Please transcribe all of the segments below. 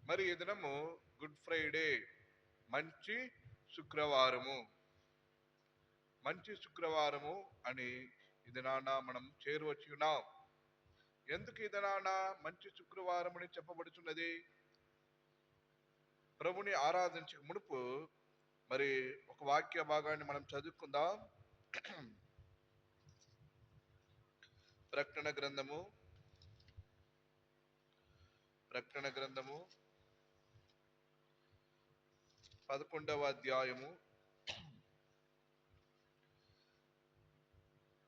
మరి ఈ దినము గుడ్ ఫ్రైడే, మంచి శుక్రవారము. మంచి శుక్రవారము అని ఈ దినాన మనం చేరువచ్చి ఉన్నాం. ఎందుకు ఈ దినాన మంచి శుక్రవారం అని చెప్పబడుచున్నది? ప్రభుని ఆరాధించక మునుపు మరి ఒక వాక్య భాగాన్ని మనం చదువుకుందాం. ప్రకటన గ్రంథము 11వ అధ్యాయము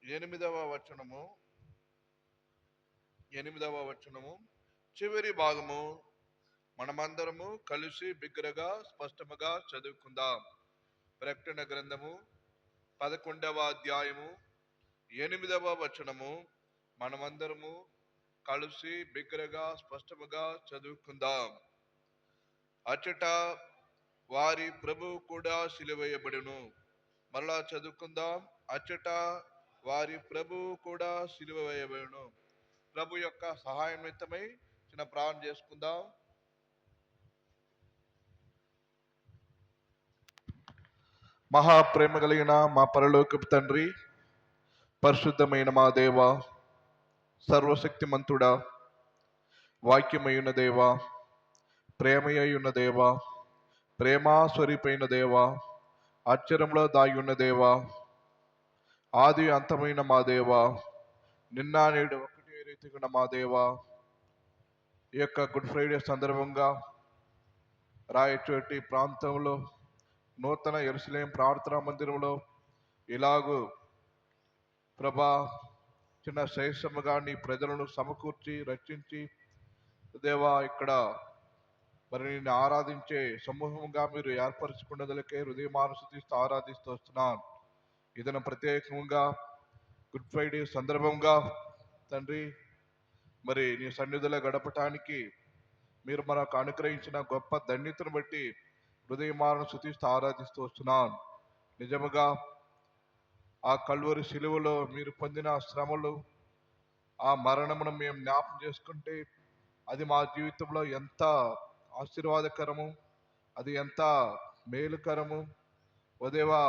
8వ వచనము చివరి భాగము మనమందరము కలిసి బిగ్గరగా స్పష్టముగా చదువుకుందాం. ప్రకటన గ్రంథము 11వ అధ్యాయము 8వ వచనము మనమందరము కలిసి బిగ్గరగా స్పష్టముగా చదువుకుందాం. అచ్చట వారి ప్రభువు కూడా సిలువేయబడును. మరలా చదువుకుందాం. అచ్చట వారి ప్రభువు కూడా సిలువ వేయబడును. ప్రభు యొక్క సహాయం నిమిత్తమై చిన్న ప్రార్థన చేసుకుందాం. మహాప్రేమ కలిగిన మా పరలోకపు తండ్రి, పరిశుద్ధమైన మా దేవ, సర్వశక్తిమంతుడా, వాక్యమయున్న దేవ, ప్రేమయ్యున్న దేవ, ప్రేమా స్వరూపైన దేవ, ఆశ్చర్యంలో దాగి ఉన్న దేవ, ఆది అంతమైన మా దేవ, నిన్న నేడు ఒకటే రీతిగా మా దేవ, ఈ యొక్క గుడ్ ఫ్రైడే సందర్భంగా రాయచోటి ప్రాంతంలో నూతన యెరూషలేం ప్రార్థనా మందిరంలో ఇలాగూ ప్రభా చిన్న శైశముగా నీ ప్రజలను సమకూర్చి రక్షించి దేవా ఇక్కడ మరి నిన్ను ఆరాధించే సమూహంగా మీరు ఏర్పరచుకున్నదలకే హృదయమానుసతిస్తూ ఆరాధిస్తూ వస్తున్నాను. ఇదను ప్రత్యేకంగా గుడ్ ఫ్రైడే సందర్భంగా తండ్రి మరి నీ సన్నిధిలో గడపటానికి మీరు మనకు అనుగ్రహించిన గొప్ప ధన్యతను బట్టి హృదయమానుసతిస్తూ ఆరాధిస్తూ వస్తున్నాను. నిజముగా ఆ కల్వరి శిలువలో మీరు పొందిన శ్రమలు, ఆ మరణమును మేము జ్ఞాపం చేసుకుంటే అది మా జీవితంలో ఎంత ఆశీర్వాదకరము, అది ఎంత మేలుకరము. ఓ దేవా,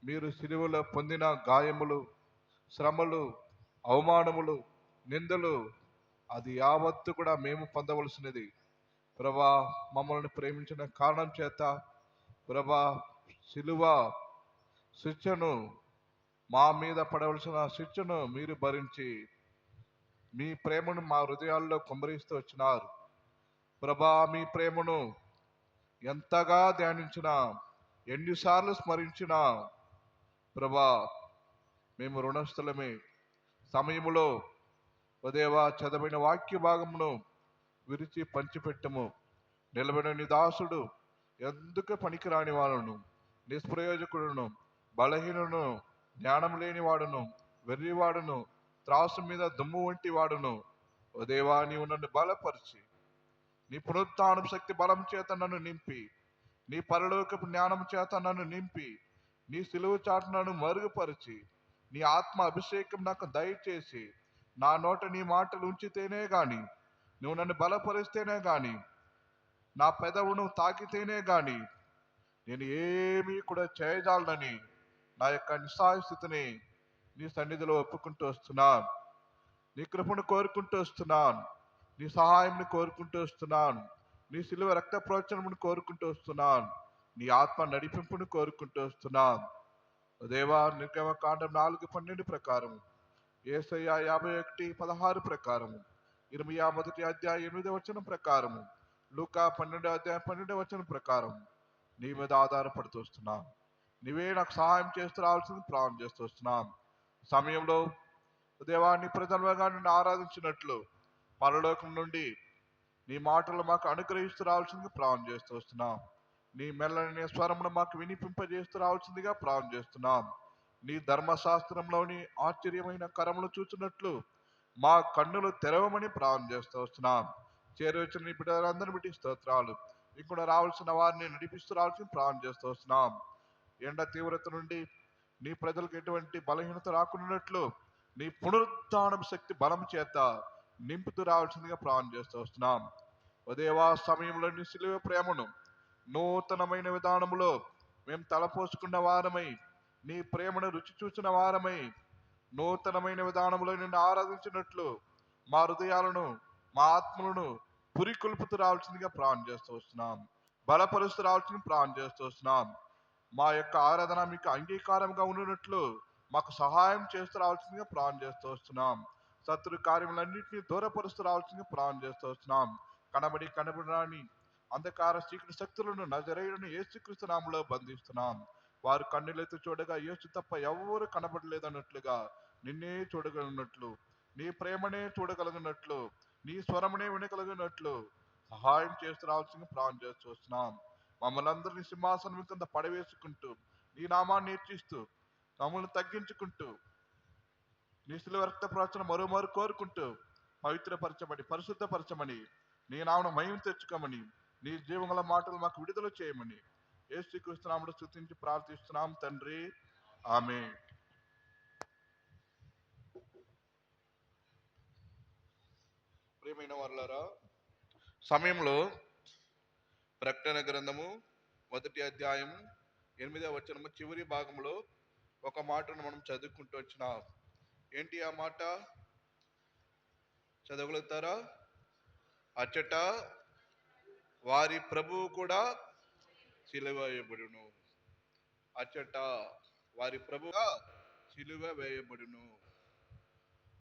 మీరు శిలువలో పొందిన గాయములు, శ్రమలు, అవమానములు, నిందలు అది యావత్తు కూడా మేము పొందవలసినది. ప్రభా, మమ్మల్ని ప్రేమించిన కారణం చేత ప్రభా శిలువ శిక్షను, మా మీద పడవలసిన శిక్షను మీరు భరించి మీ ప్రేమను మా హృదయాల్లో కుమ్మరిస్తూ వచ్చినారు. ప్రభా, మీ ప్రేమను ఎంతగా ధ్యానించినా, ఎన్నిసార్లు స్మరించినా ప్రభా మేము రుణస్థులమే. సమయములో ఉదయవా చదవైన వాక్య భాగమును విరిచి పంచిపెట్టము. నిలబడిన నీ దాసుడు ఎందుకు పనికిరాని వాడును, నిష్ప్రయోజకుడును, బలహీనును, జ్ఞానం లేని వాడును, వెర్రివాడును, త్రాసు మీద దుమ్ము వంటి వాడును. ఓ దేవా, నీవు నన్ను బలపరిచి నీ పునరుత్థాన శక్తి బలం చేత నన్ను నింపి, నీ పరలోకపు జ్ఞానం చేత నన్ను నింపి, నీ సిలువ చాటు నన్ను మరుగుపరిచి, నీ ఆత్మ అభిషేకం నాకు దయచేసి నా నోట నీ మాటలు ఉంచితేనే గాని, నువ్వు నన్ను బలపరిస్తేనే గాని, నా పెదవును తాకితేనే గాని నేను ఏమీ కూడా చేయజాలనని నా యొక్క నిస్సహాయ స్థితిని నీ సన్నిధిలో ఒప్పుకుంటూ వస్తున్నాను. నీ కృపను కోరుకుంటూ వస్తున్నాను. నీ సహాయంని కోరుకుంటూ వస్తున్నాను. నీ సిలువ రక్త ప్రోచనమును కోరుకుంటూ వస్తున్నాను. నీ ఆత్మ నడిపింపును కోరుకుంటూ వస్తున్నాను. దేవా, నిర్గమకాండం 4:12 ప్రకారం, యేసయ్య 51:16 ప్రకారము, ఇర్మీయా 1 అధ్యాయం 8 వచనం ప్రకారము, లూకా 12 అధ్యాయం 12 వచనం ప్రకారం నీ మీద ఆధారపడుతూ వస్తున్నాం. నీవే నాకు సహాయం చేస్తూ రావాల్సింది ప్రార్థన చేస్తూ వస్తున్నాం. సమయంలో దేవా, నీ ప్రజలుగా నిన్ను ఆరాధించినట్లు పరలోకం నుండి నీ మాటలు మాకు అనుగ్రహిస్తూ రావాల్సిందిగా ప్రార్థన చేస్తూ వస్తున్నాం. నీ మెల్లని స్వరమును మాకు వినిపింపజేస్తూ రావాల్సిందిగా ప్రార్థన చేస్తున్నాం. నీ ధర్మశాస్త్రంలోని ఆశ్చర్యమైన కరములు చూచినట్లు మా కన్నులు తెరవమని ప్రార్థన చేస్తూ వస్తున్నాం. చేరవచ్చిన నీ బిడ్డలందరినీ బట్టి స్తోత్రాలు. ఇక్కడ రావాల్సిన వారిని నడిపిస్తూ రావాల్సిన ప్రార్థన చేస్తూ వస్తున్నాం. ఎండ తీవ్రత నుండి నీ ప్రజలకు ఎటువంటి బలహీనత రాకున్నట్లు నీ పునరుత్థానం శక్తి బలం చేత నింపుతూ రావాల్సిందిగా ప్రార్థన చేస్తూ వస్తున్నాం. ఓ దేవా, సమయంలో నీ సిలువ ప్రేమను నూతనమైన విధానములో మేము తలపోసుకున్న వారమై, నీ ప్రేమను రుచి చూసిన వారమై, నూతనమైన విధానములో నిన్ను ఆరాధించినట్లు మా హృదయాలను, మా ఆత్మలను పురికొల్పుతూ రావాల్సిందిగా ప్రార్థన చేస్తూ వస్తున్నాం. బలపరుస్తూ రావాల్సింది ప్రార్థన చేస్తూ వస్తున్నాం. మా యొక్క ఆరాధన మీకు అంగీకారంగా ఉండినట్లు మాకు సహాయం చేస్తూ రావాల్సిందిగా ప్రార్థన చేస్తూ వస్తున్నాం. శత్రు కార్యములన్నింటినీ దూరపరుస్తూ రావాల్సిందిగా ప్రార్థన చేస్తూ వస్తున్నాం. కనబడరాని అంధకార చీకటి శక్తులను నజరేయుడైన యేసుక్రీస్తు నామములో బంధిస్తున్నాం. వారు కన్నులెత్తి చూడగా యేసు తప్ప ఎవరు కనబడలేదన్నట్లుగా నిన్నే చూడగలిగినట్లు, నీ ప్రేమనే చూడగలిగినట్లు, నీ స్వరమునే వినగలిగినట్లు సహాయం చేస్తూ రావాల్సిందిగా ప్రార్థన చేస్తూ వస్తున్నాం. మమ్మల్ని అందరినీ సింహాసనం కింద పడవేసుకుంటూ, నీ నామాన్ని హెచ్చిస్తూ, మమ్మల్ని తగ్గించుకుంటూ, నీ శిలువ రక్త ప్రోక్షణ మరోమారు కోరుకుంటూ పవిత్రపరచమని, పరిశుద్ధపరచమని, నీ నామను మహిమ తెచ్చుకోమని, నీ జీవగల మాటలు మాకు విడుదల చేయమని యేసుక్రీస్తు నామములో స్తుతించి ప్రార్థిస్తున్నాం తండ్రి. ఆమేన్. ప్రియమైన వారలారా, సమయంలో ప్రకటన గ్రంథము 1వ అధ్యాయం 8వ వచనము చివరి భాగంలో ఒక మాటను మనం చదువుకుంటూ వచ్చినాం. ఏంటి ఆ మాట? చదవగలుగుతారా? అచ్చట వారి ప్రభువు కూడా సిలువ వేయబడును. అచ్చట వారి ప్రభువుగా సిలువ వేయబడును.